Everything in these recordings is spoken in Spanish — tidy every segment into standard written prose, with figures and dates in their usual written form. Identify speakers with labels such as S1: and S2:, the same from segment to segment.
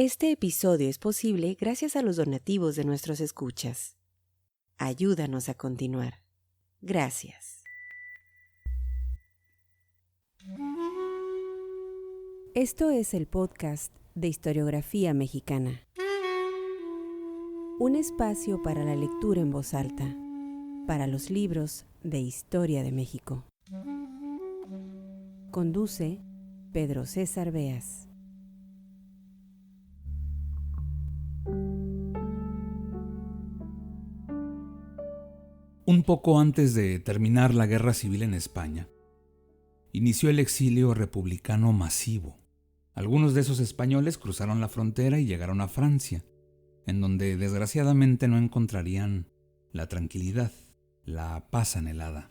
S1: Este episodio es posible gracias a los donativos de nuestros escuchas. Ayúdanos a continuar. Gracias. Esto es el podcast de Historiografía Mexicana. Un espacio para la lectura en voz alta, para los libros de Historia de México. Conduce Pedro César Beas.
S2: Un poco antes de terminar la Guerra Civil en España, inició el exilio republicano masivo. Algunos de esos españoles cruzaron la frontera y llegaron a Francia, en donde desgraciadamente no encontrarían la tranquilidad, la paz anhelada.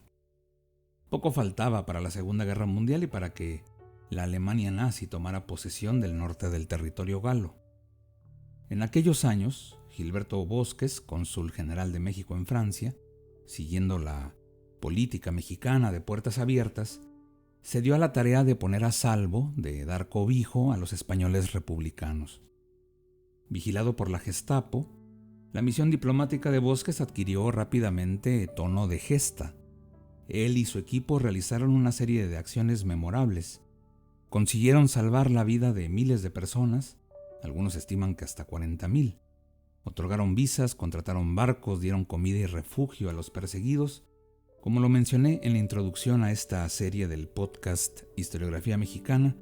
S2: Poco faltaba para la Segunda Guerra Mundial y para que la Alemania nazi tomara posesión del norte del territorio galo. En aquellos años, Gilberto Bosques, cónsul general de México en Francia, siguiendo la política mexicana de puertas abiertas, se dio a la tarea de poner a salvo, de dar cobijo a los españoles republicanos. Vigilado por la Gestapo, la misión diplomática de Bosques adquirió rápidamente tono de gesta. Él y su equipo realizaron una serie de acciones memorables. Consiguieron salvar la vida de miles de personas, algunos estiman que hasta 40,000. Otorgaron visas, contrataron barcos, dieron comida y refugio a los perseguidos. Como lo mencioné en la introducción a esta serie del podcast Historiografía Mexicana,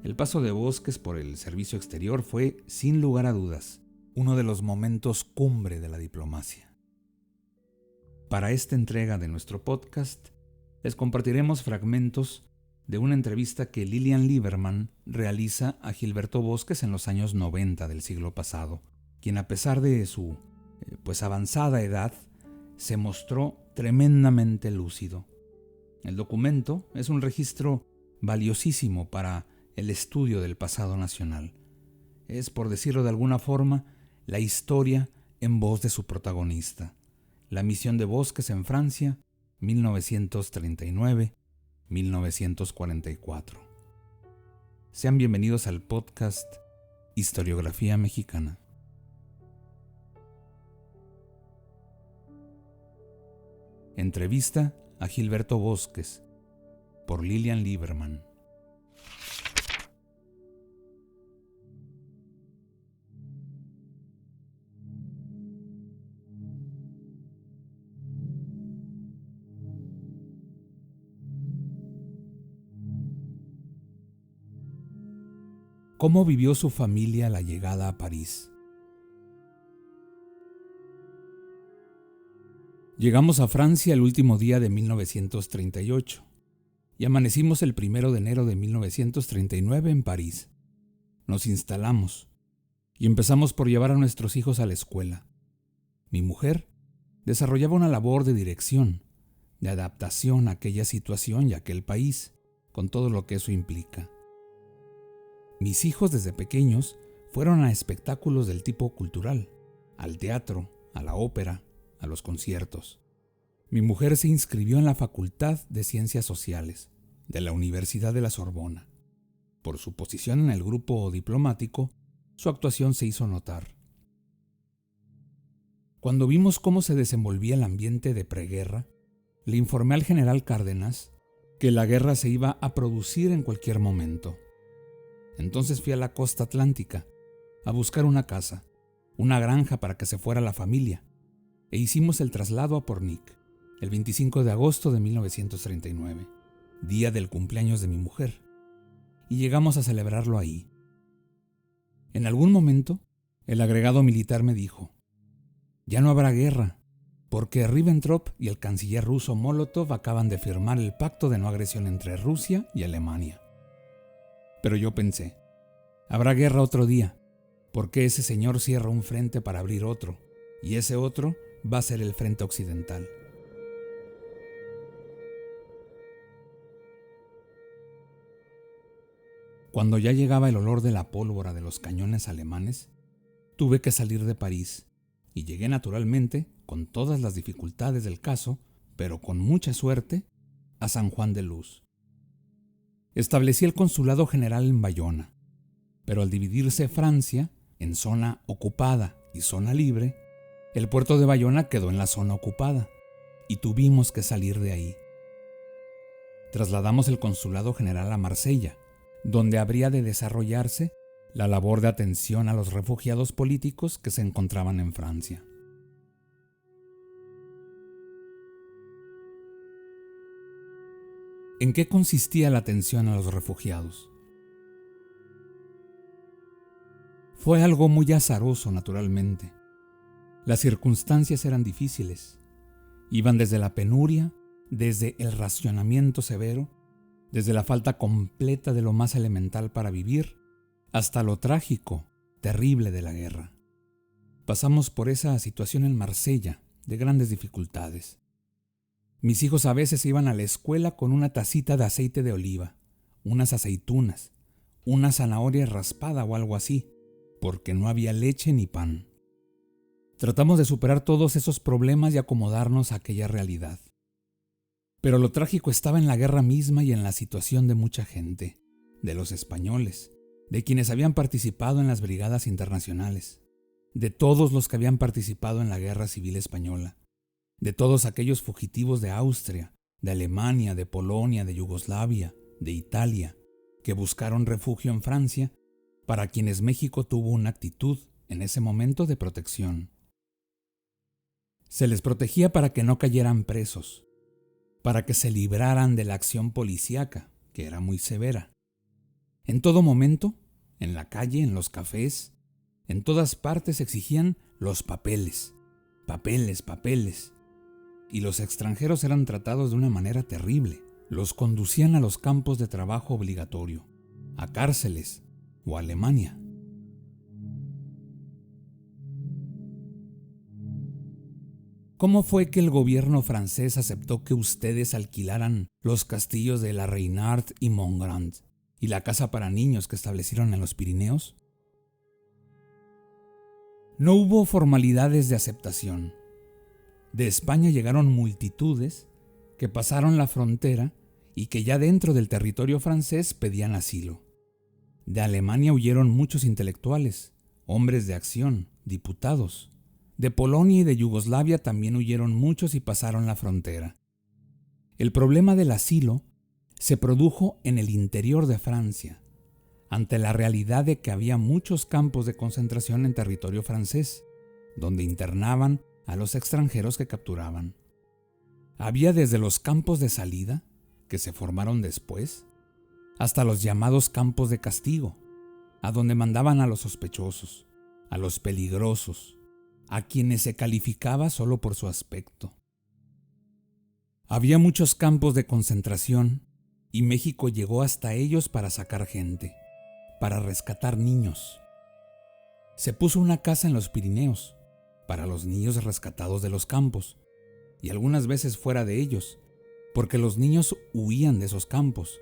S2: el paso de Bosques por el servicio exterior fue, sin lugar a dudas, uno de los momentos cumbre de la diplomacia. Para esta entrega de nuestro podcast, les compartiremos fragmentos de una entrevista que Lilian Lieberman realiza a Gilberto Bosques en los años 90 del siglo pasado, quien a pesar de su avanzada edad, se mostró tremendamente lúcido. El documento es un registro valiosísimo para el estudio del pasado nacional. Es, por decirlo de alguna forma, la historia en voz de su protagonista. La misión de Bosques en Francia, 1939-1944. Sean bienvenidos al podcast Historiografía Mexicana. Entrevista a Gilberto Bosques por Lilian Lieberman. ¿Cómo vivió su familia la llegada a París? Llegamos a Francia el último día de 1938 y amanecimos el 1 de enero de 1939 en París. Nos instalamos y empezamos por llevar a nuestros hijos a la escuela. Mi mujer desarrollaba una labor de dirección, de adaptación a aquella situación y a aquel país, con todo lo que eso implica. Mis hijos desde pequeños fueron a espectáculos del tipo cultural, al teatro, a la ópera, a los conciertos. Mi mujer se inscribió en la Facultad de Ciencias Sociales de la Universidad de la Sorbona. Por su posición en el grupo diplomático, su actuación se hizo notar. Cuando vimos cómo se desenvolvía el ambiente de preguerra, le informé al general Cárdenas que la guerra se iba a producir en cualquier momento. Entonces fui a la costa atlántica a buscar una casa, una granja para que se fuera la familia, e hicimos el traslado a Pornic, el 25 de agosto de 1939, día del cumpleaños de mi mujer, y llegamos a celebrarlo ahí. En algún momento, el agregado militar me dijo: «Ya no habrá guerra, porque Ribbentrop y el canciller ruso Molotov acaban de firmar el pacto de no agresión entre Rusia y Alemania». Pero yo pensé: habrá guerra otro día, porque ese señor cierra un frente para abrir otro, y ese otro va a ser el frente occidental. Cuando ya llegaba el olor de la pólvora de los cañones alemanes, tuve que salir de París y llegué naturalmente, con todas las dificultades del caso, pero con mucha suerte, a San Juan de Luz. Establecí el consulado general en Bayona, pero al dividirse Francia, en zona ocupada y zona libre, el puerto de Bayona quedó en la zona ocupada y tuvimos que salir de ahí. Trasladamos el consulado general a Marsella, donde habría de desarrollarse la labor de atención a los refugiados políticos que se encontraban en Francia. ¿En qué consistía la atención a los refugiados? Fue algo muy azaroso, naturalmente. Las circunstancias eran difíciles. Iban desde la penuria, desde el racionamiento severo, desde la falta completa de lo más elemental para vivir, hasta lo trágico, terrible de la guerra. Pasamos por esa situación en Marsella, de grandes dificultades. Mis hijos a veces iban a la escuela con una tacita de aceite de oliva, unas aceitunas, una zanahoria raspada o algo así, porque no había leche ni pan. Tratamos de superar todos esos problemas y acomodarnos a aquella realidad. Pero lo trágico estaba en la guerra misma y en la situación de mucha gente, de los españoles, de quienes habían participado en las brigadas internacionales, de todos los que habían participado en la Guerra Civil Española, de todos aquellos fugitivos de Austria, de Alemania, de Polonia, de Yugoslavia, de Italia, que buscaron refugio en Francia, para quienes México tuvo una actitud, en ese momento, de protección. Se les protegía para que no cayeran presos, para que se libraran de la acción policíaca, que era muy severa. En todo momento, en la calle, en los cafés, en todas partes exigían los papeles, papeles, papeles. Y los extranjeros eran tratados de una manera terrible. Los conducían a los campos de trabajo obligatorio, a cárceles o a Alemania. ¿Cómo fue que el gobierno francés aceptó que ustedes alquilaran los castillos de La Reynard y Montgrand y la casa para niños que establecieron en los Pirineos? No hubo formalidades de aceptación. De España llegaron multitudes que pasaron la frontera y que ya dentro del territorio francés pedían asilo. De Alemania huyeron muchos intelectuales, hombres de acción, diputados. De Polonia y de Yugoslavia también huyeron muchos y pasaron la frontera. El problema del asilo se produjo en el interior de Francia, ante la realidad de que había muchos campos de concentración en territorio francés, donde internaban a los extranjeros que capturaban. Había desde los campos de salida, que se formaron después, hasta los llamados campos de castigo, a donde mandaban a los sospechosos, a los peligrosos, a quienes se calificaba solo por su aspecto. Había muchos campos de concentración y México llegó hasta ellos para sacar gente, para rescatar niños. Se puso una casa en los Pirineos para los niños rescatados de los campos y algunas veces fuera de ellos, porque los niños huían de esos campos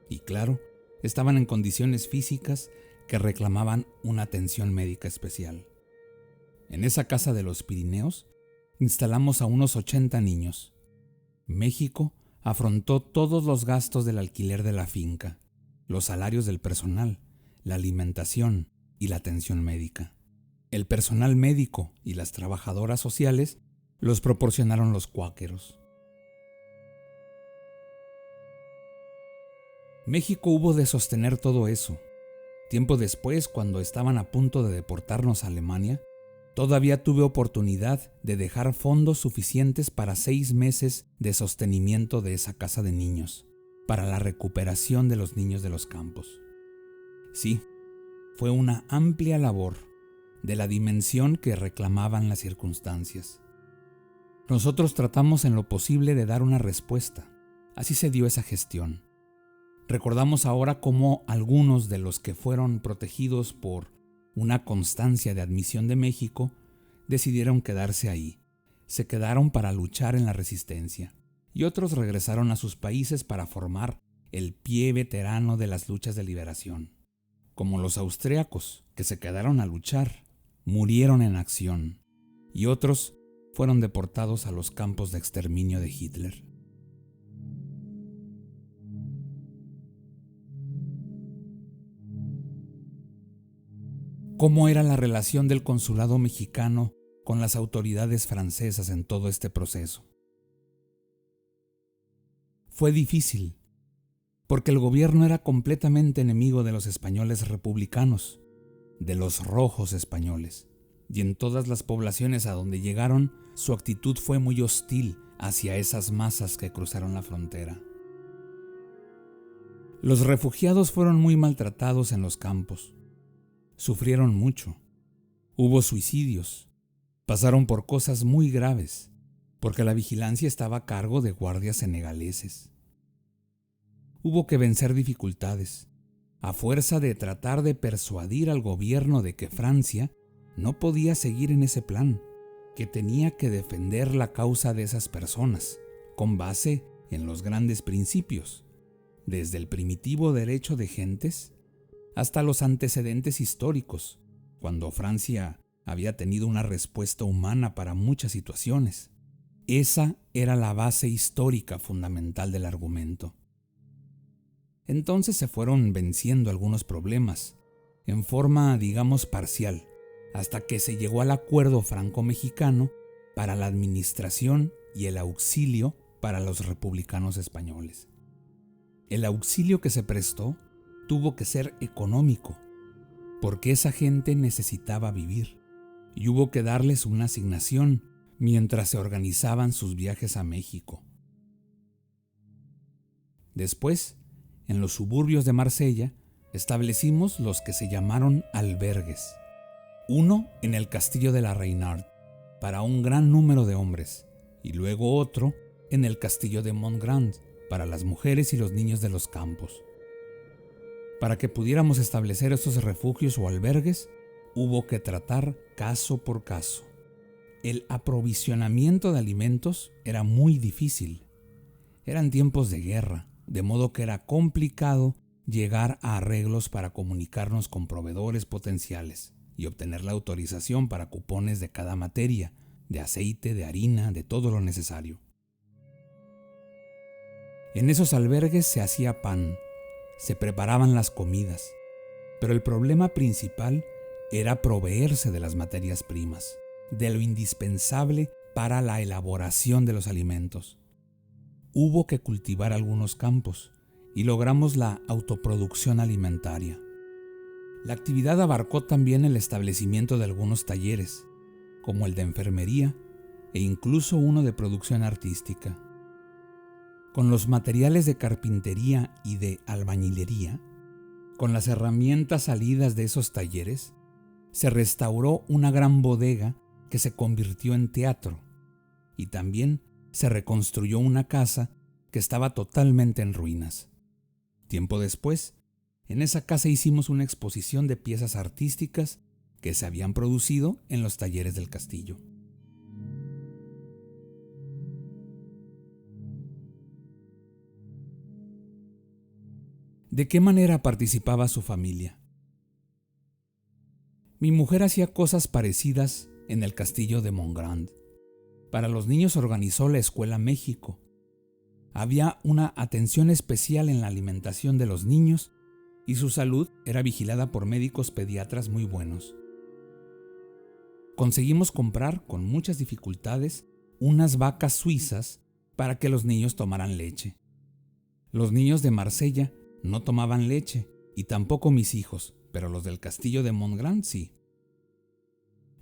S2: y, claro, estaban en condiciones físicas que reclamaban una atención médica especial. En esa casa de los Pirineos instalamos a unos 80 niños. México afrontó todos los gastos del alquiler de la finca, los salarios del personal, la alimentación y la atención médica. El personal médico y las trabajadoras sociales los proporcionaron los cuáqueros. México hubo de sostener todo eso. Tiempo después, cuando estaban a punto de deportarnos a Alemania, todavía tuve oportunidad de dejar fondos suficientes para 6 meses de sostenimiento de esa casa de niños, para la recuperación de los niños de los campos. Sí, fue una amplia labor, de la dimensión que reclamaban las circunstancias. Nosotros tratamos en lo posible de dar una respuesta. Así se dio esa gestión. Recordamos ahora cómo algunos de los que fueron protegidos por una constancia de admisión de México decidieron quedarse ahí. Se quedaron para luchar en la resistencia y otros regresaron a sus países para formar el pie veterano de las luchas de liberación. Como los austriacos, que se quedaron a luchar, murieron en acción, y otros fueron deportados a los campos de exterminio de Hitler. cómo era la relación del consulado mexicano con las autoridades francesas en todo este proceso. Fue difícil, porque el gobierno era completamente enemigo de los españoles republicanos, de los rojos españoles, y en todas las poblaciones a donde llegaron, su actitud fue muy hostil hacia esas masas que cruzaron la frontera. Los refugiados fueron muy maltratados en los campos. Sufrieron mucho. Hubo suicidios. Pasaron por cosas muy graves, porque la vigilancia estaba a cargo de guardias senegaleses. Hubo que vencer dificultades, a fuerza de tratar de persuadir al gobierno de que Francia no podía seguir en ese plan, que tenía que defender la causa de esas personas, con base en los grandes principios, desde el primitivo derecho de gentes hasta los antecedentes históricos, cuando Francia había tenido una respuesta humana para muchas situaciones. Esa era la base histórica fundamental del argumento. Entonces se fueron venciendo algunos problemas, en forma, digamos, parcial, hasta que se llegó al acuerdo franco-mexicano para la administración y el auxilio para los republicanos españoles. El auxilio que se prestó tuvo que ser económico, porque esa gente necesitaba vivir, y hubo que darles una asignación mientras se organizaban sus viajes a México. Después, en los suburbios de Marsella, establecimos los que se llamaron albergues. Uno en el castillo de la Reynard, para un gran número de hombres, y luego otro en el castillo de Montgrand, para las mujeres y los niños de los campos. Para que pudiéramos establecer estos refugios o albergues, hubo que tratar caso por caso. El aprovisionamiento de alimentos era muy difícil. Eran tiempos de guerra, de modo que era complicado llegar a arreglos para comunicarnos con proveedores potenciales y obtener la autorización para cupones de cada materia, de aceite, de harina, de todo lo necesario. En esos albergues se hacía pan, se preparaban las comidas, pero el problema principal era proveerse de las materias primas, de lo indispensable para la elaboración de los alimentos. Hubo que cultivar algunos campos y logramos la autoproducción alimentaria. La actividad abarcó también el establecimiento de algunos talleres, como el de enfermería e incluso uno de producción artística. Con los materiales de carpintería y de albañilería, con las herramientas salidas de esos talleres, se restauró una gran bodega que se convirtió en teatro, y también se reconstruyó una casa que estaba totalmente en ruinas. Tiempo después, en esa casa hicimos una exposición de piezas artísticas que se habían producido en los talleres del castillo. ¿De qué manera participaba su familia? Mi mujer hacía cosas parecidas en el castillo de Montgrand. Para los niños organizó la Escuela México. Había una atención especial en la alimentación de los niños y su salud era vigilada por médicos pediatras muy buenos. Conseguimos comprar, con muchas dificultades, unas vacas suizas para que los niños tomaran leche. Los niños de Marsella no tomaban leche, y tampoco mis hijos, pero los del castillo de Montgrand sí.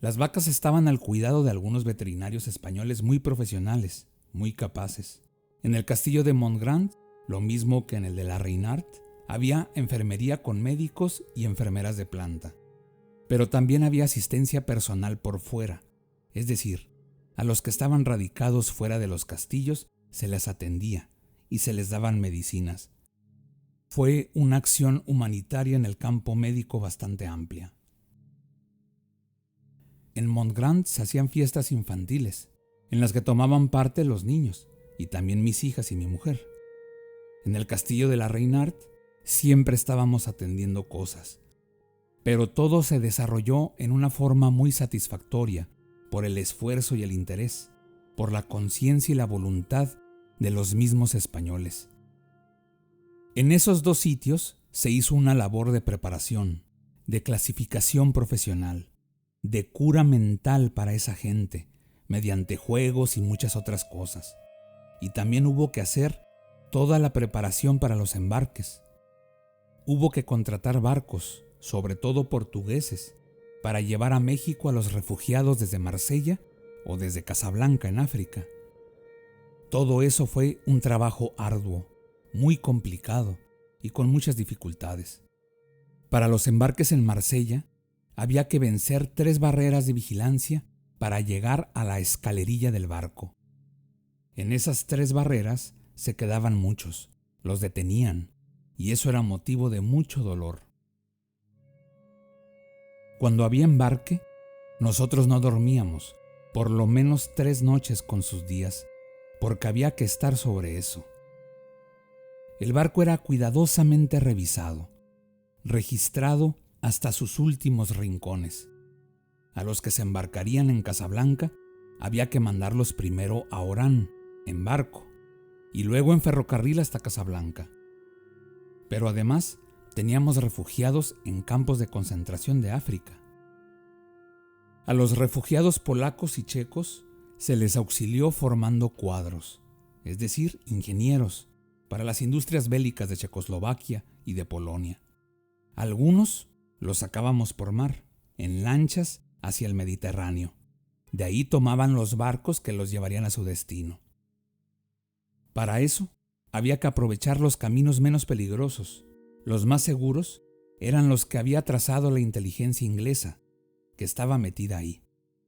S2: Las vacas estaban al cuidado de algunos veterinarios españoles muy profesionales, muy capaces. En el castillo de Montgrand, lo mismo que en el de la Reynard, había enfermería con médicos y enfermeras de planta. Pero también había asistencia personal por fuera, es decir, a los que estaban radicados fuera de los castillos se les atendía y se les daban medicinas. Fue una acción humanitaria en el campo médico bastante amplia. En Montgrand se hacían fiestas infantiles, en las que tomaban parte los niños, y también mis hijas y mi mujer. En el castillo de la Reynard siempre estábamos atendiendo cosas, pero todo se desarrolló en una forma muy satisfactoria por el esfuerzo y el interés, por la conciencia y la voluntad de los mismos españoles. En esos dos sitios se hizo una labor de preparación, de clasificación profesional, de cura mental para esa gente, mediante juegos y muchas otras cosas. Y también hubo que hacer toda la preparación para los embarques. Hubo que contratar barcos, sobre todo portugueses, para llevar a México a los refugiados desde Marsella o desde Casablanca en África. Todo eso fue un trabajo arduo, muy complicado y con muchas dificultades. Para los embarques en Marsella, había que vencer 3 barreras de vigilancia para llegar a la escalerilla del barco. En esas 3 barreras se quedaban muchos, los detenían, y eso era motivo de mucho dolor. Cuando había embarque, nosotros no dormíamos, por lo menos 3 noches con sus días, porque había que estar sobre eso. El barco era cuidadosamente revisado, registrado hasta sus últimos rincones. A los que se embarcarían en Casablanca había que mandarlos primero a Orán, en barco, y luego en ferrocarril hasta Casablanca. Pero además teníamos refugiados en campos de concentración de África. A los refugiados polacos y checos se les auxilió formando cuadros, es decir, ingenieros, para las industrias bélicas de Checoslovaquia y de Polonia. Algunos los sacábamos por mar, en lanchas hacia el Mediterráneo. De ahí tomaban los barcos que los llevarían a su destino. Para eso, había que aprovechar los caminos menos peligrosos. Los más seguros eran los que había trazado la inteligencia inglesa, que estaba metida ahí.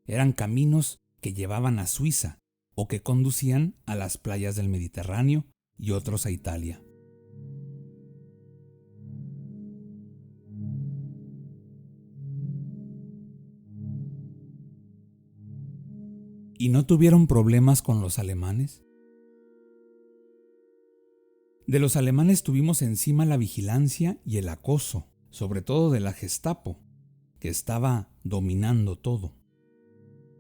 S2: Eran caminos que llevaban a Suiza o que conducían a las playas del Mediterráneo y otros a Italia. ¿Y no tuvieron problemas con los alemanes? De los alemanes tuvimos encima la vigilancia y el acoso, sobre todo de la Gestapo, que estaba dominando todo.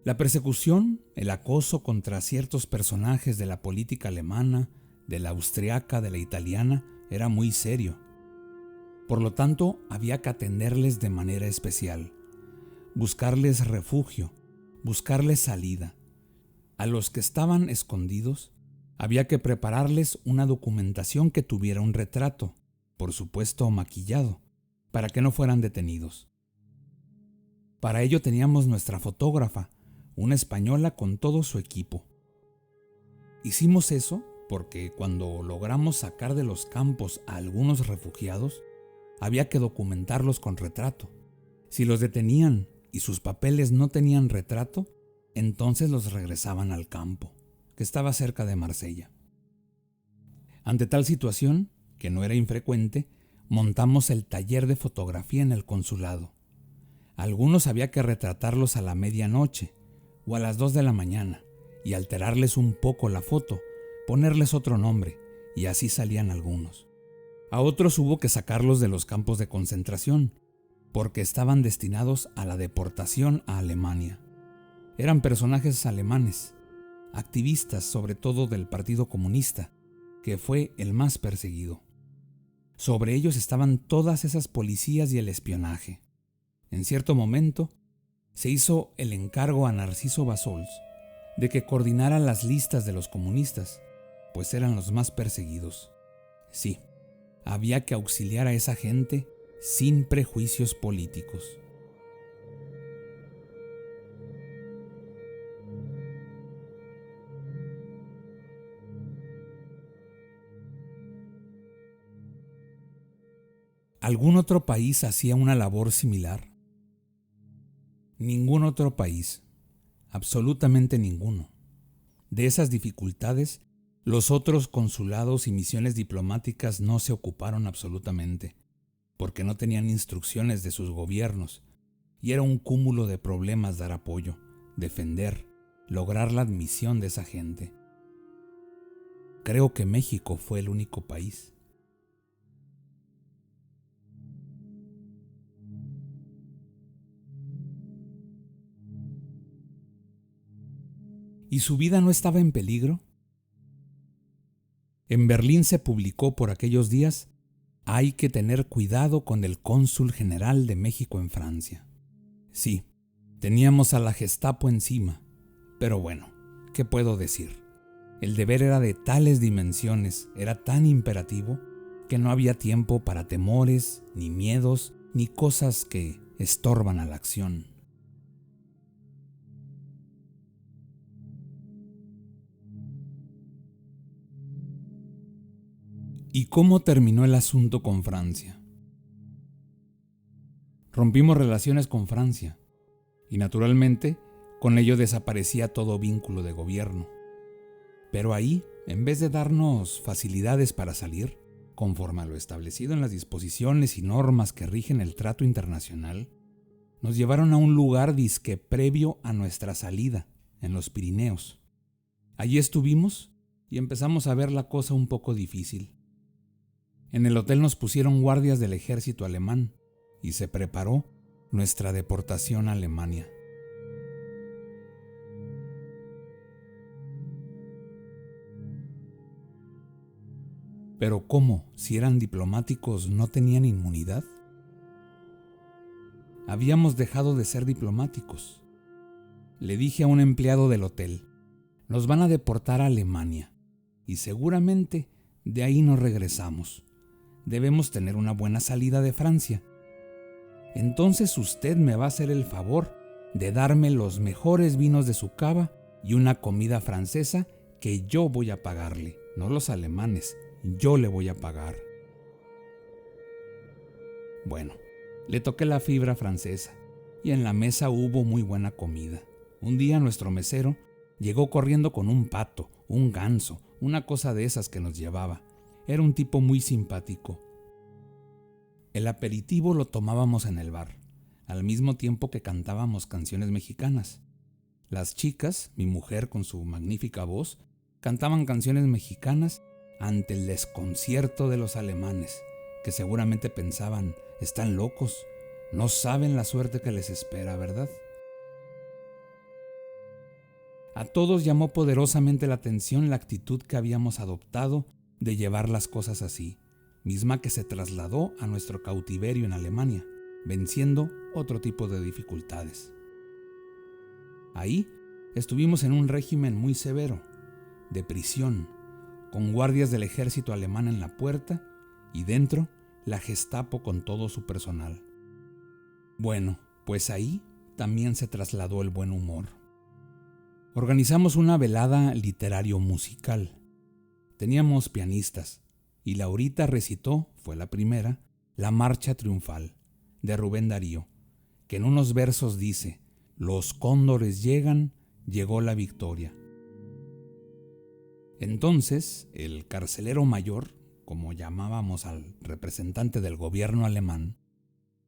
S2: La persecución, el acoso contra ciertos personajes de la política alemana, de la austriaca, de la italiana, era muy serio. Por lo tanto, había que atenderles de manera especial, buscarles refugio, buscarles salida. A los que estaban escondidos, había que prepararles una documentación que tuviera un retrato, por supuesto maquillado, para que no fueran detenidos. Para ello teníamos nuestra fotógrafa, una española con todo su equipo. Hicimos eso porque cuando logramos sacar de los campos a algunos refugiados, había que documentarlos con retrato. Si los detenían y sus papeles no tenían retrato, entonces los regresaban al campo, que estaba cerca de Marsella. Ante tal situación, que no era infrecuente, montamos el taller de fotografía en el consulado. Algunos había que retratarlos a la medianoche o a las 2 de la mañana y alterarles un poco la foto, ponerles otro nombre, y así salían algunos. A otros hubo que sacarlos de los campos de concentración, porque estaban destinados a la deportación a Alemania. Eran personajes alemanes, activistas sobre todo del Partido Comunista, que fue el más perseguido. Sobre ellos estaban todas esas policías y el espionaje. En cierto momento, se hizo el encargo a Narciso Bassols de que coordinara las listas de los comunistas, pues eran los más perseguidos. Sí, había que auxiliar a esa gente sin prejuicios políticos. ¿Algún otro país hacía una labor similar? Ningún otro país, absolutamente ninguno. De esas dificultades, los otros consulados y misiones diplomáticas no se ocuparon absolutamente, porque no tenían instrucciones de sus gobiernos, y era un cúmulo de problemas dar apoyo, defender, lograr la admisión de esa gente. Creo que México fue el único país. ¿Y su vida no estaba en peligro? En Berlín se publicó por aquellos días hay que tener cuidado con el cónsul general de México en Francia. Sí, teníamos a la Gestapo encima, pero bueno, ¿qué puedo decir? El deber era de tales dimensiones, era tan imperativo, que no había tiempo para temores, ni miedos, ni cosas que estorban a la acción. ¿Y cómo terminó el asunto con Francia? Rompimos relaciones con Francia, y naturalmente, con ello desaparecía todo vínculo de gobierno. Pero ahí, en vez de darnos facilidades para salir, conforme a lo establecido en las disposiciones y normas que rigen el trato internacional, nos llevaron a un lugar disque previo a nuestra salida, en los Pirineos. Allí estuvimos y empezamos a ver la cosa un poco difícil. En el hotel nos pusieron guardias del ejército alemán y se preparó nuestra deportación a Alemania. Pero ¿cómo? Si eran diplomáticos, ¿no tenían inmunidad? Habíamos dejado de ser diplomáticos. Le dije a un empleado del hotel, nos van a deportar a Alemania y seguramente de ahí no regresamos. Debemos tener una buena salida de Francia. Entonces usted me va a hacer el favor de darme los mejores vinos de su cava y una comida francesa que yo voy a pagarle, no los alemanes, yo le voy a pagar. Bueno, le toqué la fibra francesa y en la mesa hubo muy buena comida. Un día nuestro mesero llegó corriendo con un pato, un ganso, una cosa de esas que nos llevaba. Era un tipo muy simpático. El aperitivo lo tomábamos en el bar, al mismo tiempo que cantábamos canciones mexicanas. Las chicas, mi mujer con su magnífica voz, cantaban canciones mexicanas ante el desconcierto de los alemanes, que seguramente pensaban, están locos, no saben la suerte que les espera, ¿verdad? A todos llamó poderosamente la atención la actitud que habíamos adoptado de llevar las cosas así, misma que se trasladó a nuestro cautiverio en Alemania, venciendo otro tipo de dificultades. Ahí estuvimos en un régimen muy severo, de prisión, con guardias del ejército alemán en la puerta y dentro la Gestapo con todo su personal. Bueno, pues ahí también se trasladó el buen humor. Organizamos una velada literario-musical. Teníamos pianistas y Laurita recitó, fue la primera, la Marcha Triunfal de Rubén Darío, que en unos versos dice: los cóndores llegan, llegó la victoria. Entonces, el carcelero mayor, como llamábamos al representante del gobierno alemán,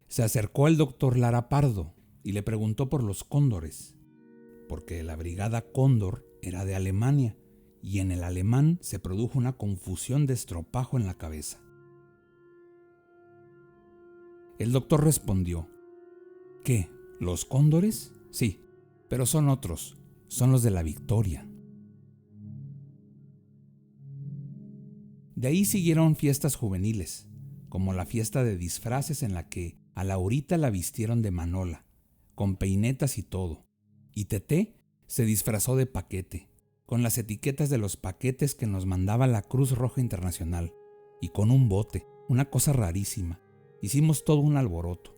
S2: se acercó al doctor Lara Pardo y le preguntó por los cóndores, porque la brigada Cóndor era de Alemania y en el alemán se produjo una confusión de estropajo en la cabeza. El doctor respondió: ¿qué? ¿Los cóndores? Sí, pero son otros, son los de la victoria. De ahí siguieron fiestas juveniles, como la fiesta de disfraces en la que a Laurita la vistieron de Manola, con peinetas y todo, y Teté se disfrazó de Paquete, con las etiquetas de los paquetes que nos mandaba la Cruz Roja Internacional, y con un bote, una cosa rarísima. Hicimos todo un alboroto.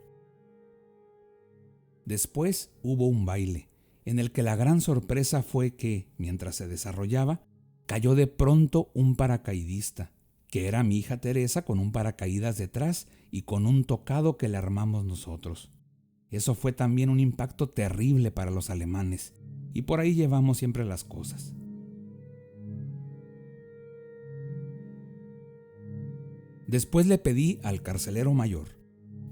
S2: Después hubo un baile, en el que la gran sorpresa fue que, mientras se desarrollaba, cayó de pronto un paracaidista, que era mi hija Teresa con un paracaídas detrás y con un tocado que le armamos nosotros. Eso fue también un impacto terrible para los alemanes, y por ahí llevamos siempre las cosas. Después le pedí al carcelero mayor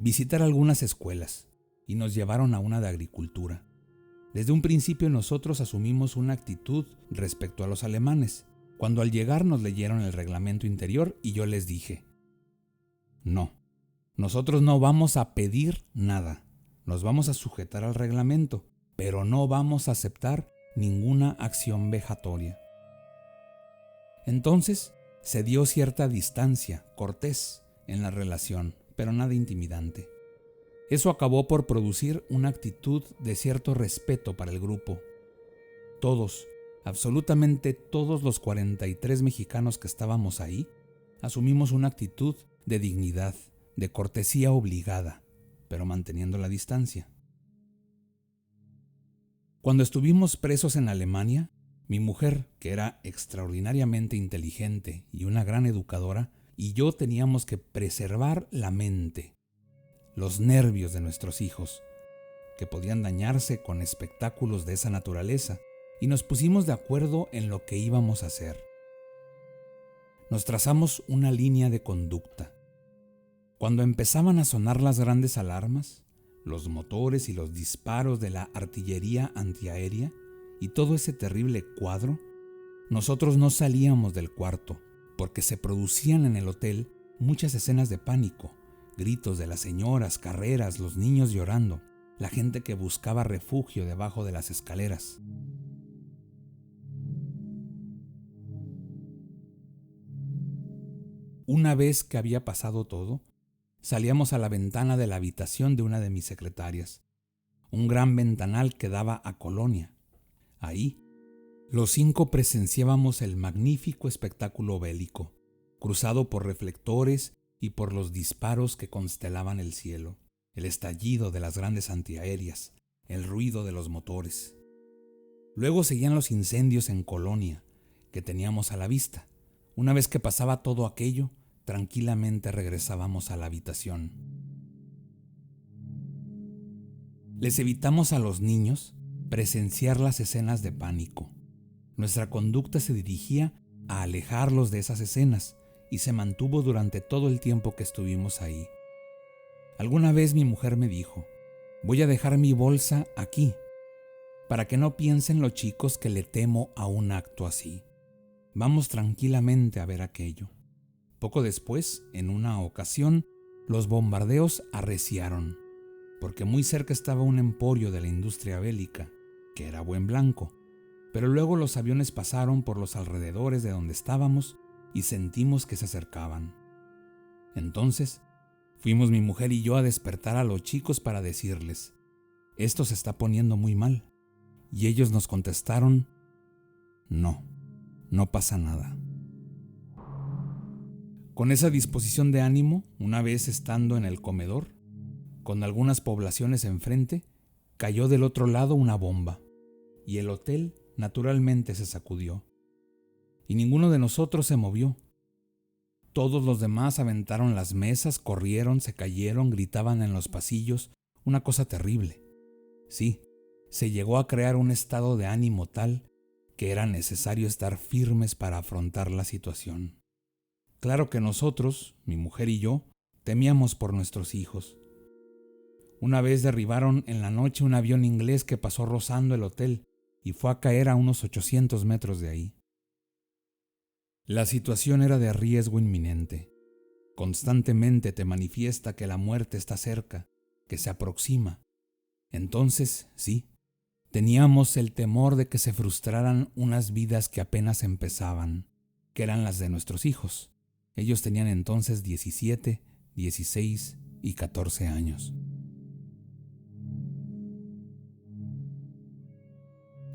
S2: visitar algunas escuelas y nos llevaron a una de agricultura. Desde un principio nosotros asumimos una actitud respecto a los alemanes. Cuando al llegar nos leyeron el reglamento interior y yo les dije: no, nosotros no vamos a pedir nada, nos vamos a sujetar al reglamento, pero no vamos a aceptar ninguna acción vejatoria. Entonces se dio cierta distancia cortés en la relación, pero nada intimidante. Eso acabó por producir una actitud de cierto respeto para el grupo. Todos, absolutamente todos los 43 mexicanos que estábamos ahí, asumimos una actitud de dignidad, de cortesía obligada, pero manteniendo la distancia. Cuando estuvimos presos en Alemania, mi mujer, que era extraordinariamente inteligente y una gran educadora, y yo teníamos que preservar la mente, los nervios de nuestros hijos, que podían dañarse con espectáculos de esa naturaleza, y nos pusimos de acuerdo en lo que íbamos a hacer. Nos trazamos una línea de conducta. Cuando empezaban a sonar las grandes alarmas, los motores y los disparos de la artillería antiaérea y todo ese terrible cuadro, nosotros no salíamos del cuarto, porque se producían en el hotel muchas escenas de pánico, gritos de las señoras, carreras, los niños llorando, la gente que buscaba refugio debajo de las escaleras. Una vez que había pasado todo, salíamos a la ventana de la habitación de una de mis secretarias, un gran ventanal que daba a Colonia. Ahí, los 5 presenciábamos el magnífico espectáculo bélico, cruzado por reflectores y por los disparos que constelaban el cielo, el estallido de las grandes antiaéreas, el ruido de los motores. Luego seguían los incendios en Colonia, que teníamos a la vista. Una vez que pasaba todo aquello, tranquilamente regresábamos a la habitación. Les evitamos a los niños presenciar las escenas de pánico. Nuestra conducta se dirigía a alejarlos de esas escenas y se mantuvo durante todo el tiempo que estuvimos ahí. Alguna vez mi mujer me dijo: voy a dejar mi bolsa aquí, para que no piensen los chicos que le temo a un acto así. Vamos tranquilamente a ver aquello. Poco después, en una ocasión, los bombardeos arreciaron, porque muy cerca estaba un emporio de la industria bélica, que era buen blanco, pero luego los aviones pasaron por los alrededores de donde estábamos y sentimos que se acercaban. Entonces, fuimos mi mujer y yo a despertar a los chicos para decirles: esto se está poniendo muy mal. Y ellos nos contestaron: no pasa nada. Con esa disposición de ánimo, una vez estando en el comedor, con algunas poblaciones enfrente, cayó del otro lado una bomba, y el hotel naturalmente se sacudió. Y ninguno de nosotros se movió. Todos los demás aventaron las mesas, corrieron, se cayeron, gritaban en los pasillos, una cosa terrible. Sí, se llegó a crear un estado de ánimo tal que era necesario estar firmes para afrontar la situación. Claro que nosotros, mi mujer y yo, temíamos por nuestros hijos. Una vez derribaron en la noche un avión inglés que pasó rozando el hotel y fue a caer a unos 800 metros de ahí. La situación era de riesgo inminente. Constantemente te manifiesta que la muerte está cerca, que se aproxima. Entonces, sí, teníamos el temor de que se frustraran unas vidas que apenas empezaban, que eran las de nuestros hijos. Ellos tenían entonces 17, 16 y 14 años.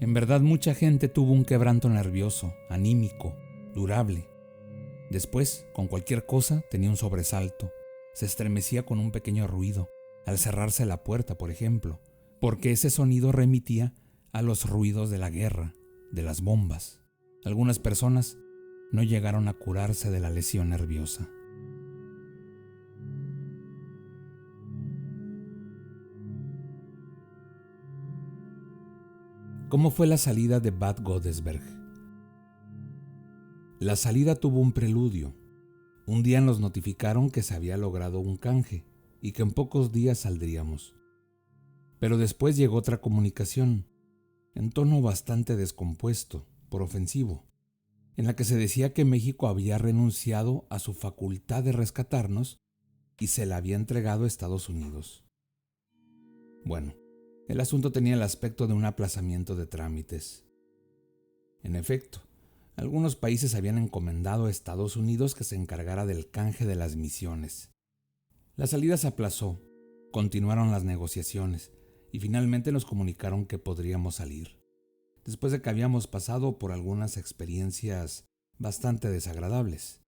S2: En verdad, mucha gente tuvo un quebranto nervioso, anímico, durable. Después, con cualquier cosa, tenía un sobresalto. Se estremecía con un pequeño ruido, al cerrarse la puerta, por ejemplo, porque ese sonido remitía a los ruidos de la guerra, de las bombas. Algunas personas no llegaron a curarse de la lesión nerviosa. ¿Cómo fue la salida de Bad Godesberg? La salida tuvo un preludio. Un día nos notificaron que se había logrado un canje y que en pocos días saldríamos. Pero después llegó otra comunicación, en tono bastante descompuesto, por ofensivo, en la que se decía que México había renunciado a su facultad de rescatarnos y se la había entregado a Estados Unidos. Bueno, el asunto tenía el aspecto de un aplazamiento de trámites. En efecto, Algunos países habían encomendado a Estados Unidos que se encargara del canje de las misiones. La salida se aplazó, continuaron las negociaciones y finalmente nos comunicaron que podríamos salir, después de que habíamos pasado por algunas experiencias bastante desagradables.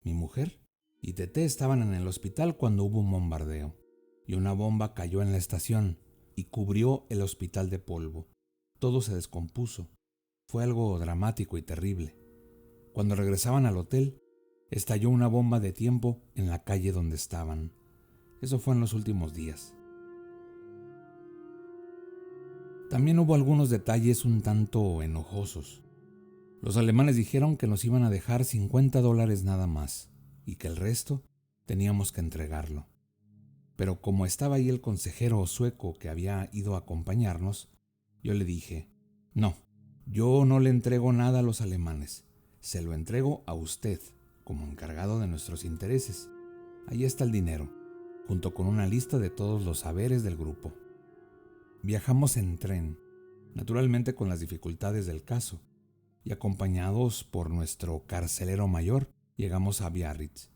S2: Mi mujer y Tete estaban en el hospital cuando hubo un bombardeo y una bomba cayó en la estación y cubrió el hospital de polvo. Todo se descompuso. Fue algo dramático y terrible. Cuando regresaban al hotel, estalló una bomba de tiempo en la calle donde estaban. Eso fue en los últimos días. También hubo algunos detalles un tanto enojosos. Los alemanes dijeron que nos iban a dejar $50 nada más y que el resto teníamos que entregarlo. Pero como estaba ahí el consejero sueco que había ido a acompañarnos, yo le dije, no, yo no le entrego nada a los alemanes, se lo entrego a usted como encargado de nuestros intereses. Ahí está el dinero, junto con una lista de todos los haberes del grupo. Viajamos en tren, naturalmente con las dificultades del caso, y acompañados por nuestro carcelero mayor, llegamos a Biarritz.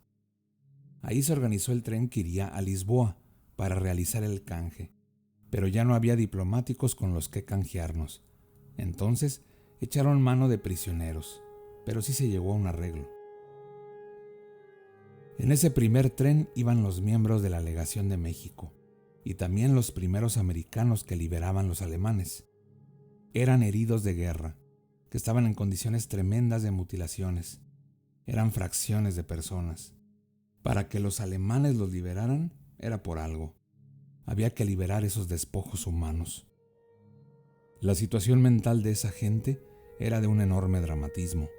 S2: Ahí se organizó el tren que iría a Lisboa para realizar el canje, pero ya no había diplomáticos con los que canjearnos. Entonces echaron mano de prisioneros, pero sí se llegó a un arreglo. En ese primer tren iban los miembros de la legación de México y también los primeros americanos que liberaban los alemanes. Eran heridos de guerra, que estaban en condiciones tremendas de mutilaciones. Eran fracciones de personas. Para que los alemanes los liberaran era por algo. Había que liberar esos despojos humanos. La situación mental de esa gente era de un enorme dramatismo.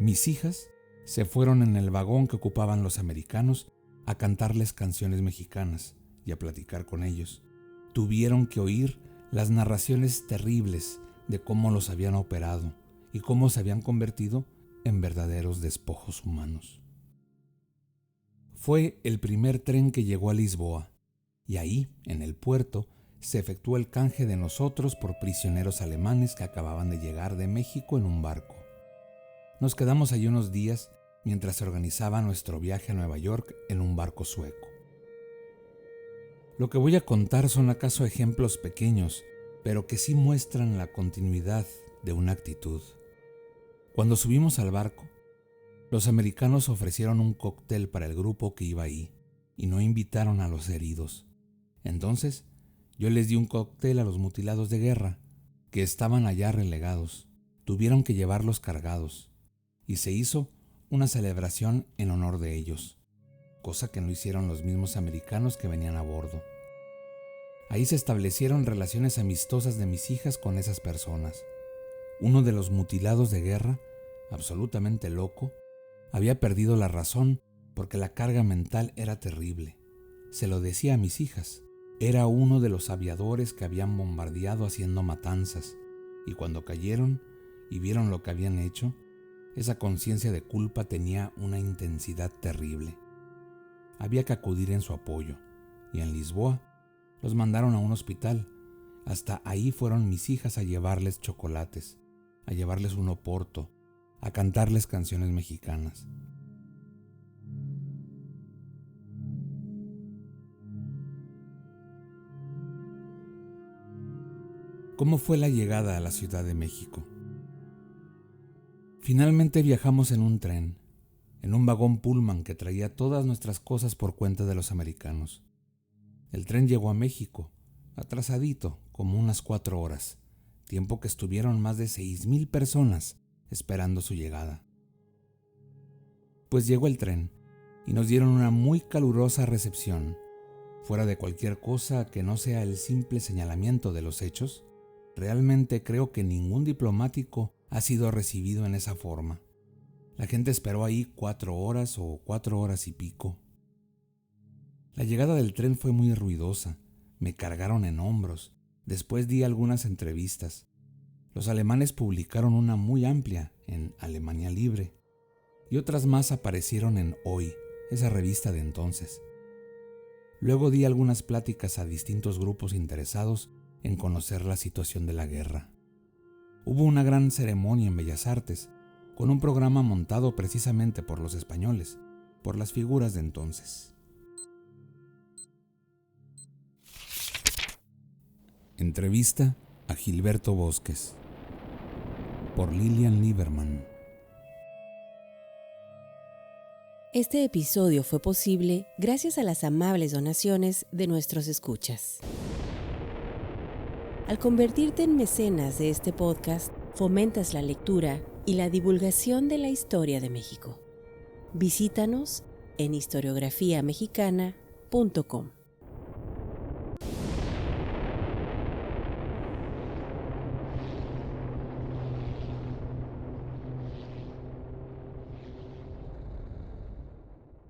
S2: Mis hijas se fueron en el vagón que ocupaban los americanos a cantarles canciones mexicanas y a platicar con ellos. Tuvieron que oír las narraciones terribles de cómo los habían operado y cómo se habían convertido en verdaderos despojos humanos. Fue el primer tren que llegó a Lisboa, y ahí, en el puerto, se efectuó el canje de nosotros por prisioneros alemanes que acababan de llegar de México en un barco. Nos quedamos allí unos días mientras se organizaba nuestro viaje a Nueva York en un barco sueco. Lo que voy a contar son acaso ejemplos pequeños, pero que sí muestran la continuidad de una actitud. Cuando subimos al barco, los americanos ofrecieron un cóctel para el grupo que iba ahí y no invitaron a los heridos. Entonces, yo les di un cóctel a los mutilados de guerra, que estaban allá relegados. Tuvieron que llevarlos cargados, y se hizo una celebración en honor de ellos, cosa que no hicieron los mismos americanos que venían a bordo. Ahí se establecieron relaciones amistosas de mis hijas con esas personas. Uno de los mutilados de guerra, absolutamente loco, había perdido la razón porque la carga mental era terrible. Se lo decía a mis hijas. Era uno de los aviadores que habían bombardeado haciendo matanzas, y cuando cayeron y vieron lo que habían hecho, esa conciencia de culpa tenía una intensidad terrible. Había que acudir en su apoyo, y en Lisboa los mandaron a un hospital. Hasta ahí fueron mis hijas a llevarles chocolates, a llevarles un oporto, a cantarles canciones mexicanas. ¿Cómo fue la llegada a la Ciudad de México? Finalmente viajamos en un tren, en un vagón Pullman que traía todas nuestras cosas por cuenta de los americanos. El tren llegó a México, atrasadito, como unas 4 horas, tiempo que estuvieron más de 6,000 personas esperando su llegada. Pues llegó el tren y nos dieron una muy calurosa recepción. Fuera de cualquier cosa que no sea el simple señalamiento de los hechos, realmente creo que ningún diplomático ha sido recibido en esa forma. La gente esperó ahí 4 horas o 4 horas y pico. La llegada del tren fue muy ruidosa. Me cargaron en hombros. Después di algunas entrevistas. Los alemanes publicaron una muy amplia en Alemania Libre y otras más aparecieron en Hoy, esa revista de entonces. Luego di algunas pláticas a distintos grupos interesados en conocer la situación de la guerra. Hubo una gran ceremonia en Bellas Artes con un programa montado precisamente por los españoles, por las figuras de entonces. Entrevista a Gilberto Bosques, por Lilian Lieberman.
S1: Este episodio fue posible gracias a las amables donaciones de nuestros escuchas. Al convertirte en mecenas de este podcast, fomentas la lectura y la divulgación de la historia de México. Visítanos en historiografiamexicana.com.